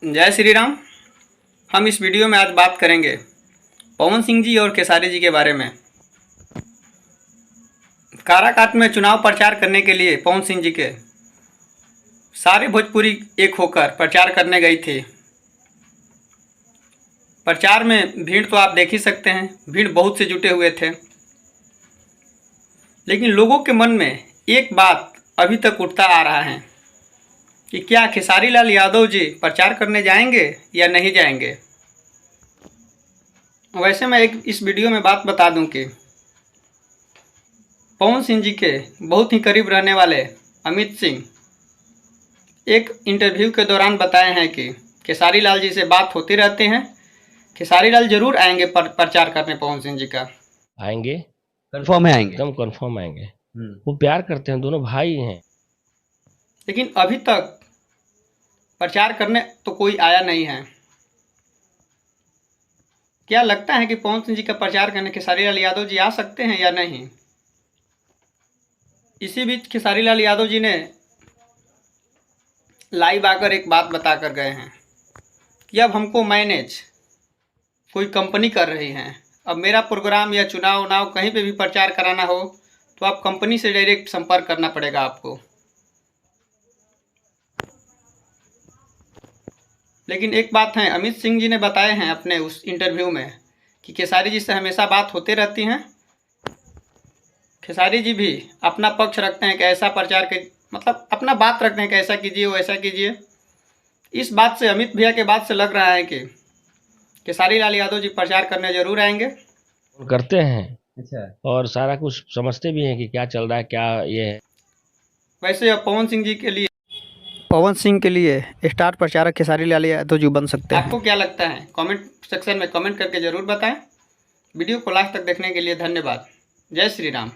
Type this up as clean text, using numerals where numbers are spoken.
जय श्री राम। हम इस वीडियो में आज बात करेंगे पवन सिंह जी और खेसारी जी के बारे में। काराकाट में चुनाव प्रचार करने के लिए पवन सिंह जी के सारे भोजपुरी एक होकर प्रचार करने गई थी। प्रचार में भीड़ तो आप देख ही सकते हैं, भीड़ बहुत से जुटे हुए थे। लेकिन लोगों के मन में एक बात अभी तक उठता आ रहा है कि क्या खेसारी लाल यादव जी प्रचार करने जाएंगे या नहीं जाएंगे। वैसे मैं इस वीडियो में बात बता दूं कि पवन सिंह जी के बहुत ही करीब रहने वाले अमित सिंह एक इंटरव्यू के दौरान बताए हैं कि खेसारी लाल जी से बात होती रहती हैं, खेसारी लाल जरूर आएंगे प्रचार करने पवन सिंह जी का। आएंगे, कंफर्म है आएंगे। एकदम कंफर्म आएंगे। वो प्यार करते हैं, दोनों भाई हैं। लेकिन अभी तक प्रचार करने तो कोई आया नहीं है। क्या लगता है कि पवन सिंह जी का प्रचार करने खेसारी लाल यादव जी आ सकते हैं या नहीं। इसी बीच खेसारी लाल यादव जी ने लाइव आकर एक बात बता कर गए हैं कि अब हमको मैनेज कोई कंपनी कर रही है। अब मेरा प्रोग्राम या चुनाव उनाव कहीं पे भी प्रचार कराना हो तो आप कंपनी से डायरेक्ट संपर्क करना पड़ेगा आपको। लेकिन एक बात है, अमित सिंह जी ने बताए हैं अपने उस इंटरव्यू में कि खेसारी जी से हमेशा बात होते रहती हैं। खेसारी जी भी अपना पक्ष रखते हैं कि ऐसा प्रचार के मतलब अपना बात रखते हैं कि ऐसा कीजिए वैसा कीजिए। इस बात से अमित भैया के बात से लग रहा है कि खेसारी लाल यादव जी प्रचार करने जरूर आएंगे। करते हैं अच्छा। और सारा कुछ समझते भी हैं कि क्या चल रहा है, क्या ये है। वैसे अब पवन सिंह के लिए स्टार प्रचारक खेसारी लाल यादव जी बन सकते हैं। आपको क्या लगता है कमेंट सेक्शन में कमेंट करके ज़रूर बताएं। वीडियो को लास्ट तक देखने के लिए धन्यवाद। जय श्री राम।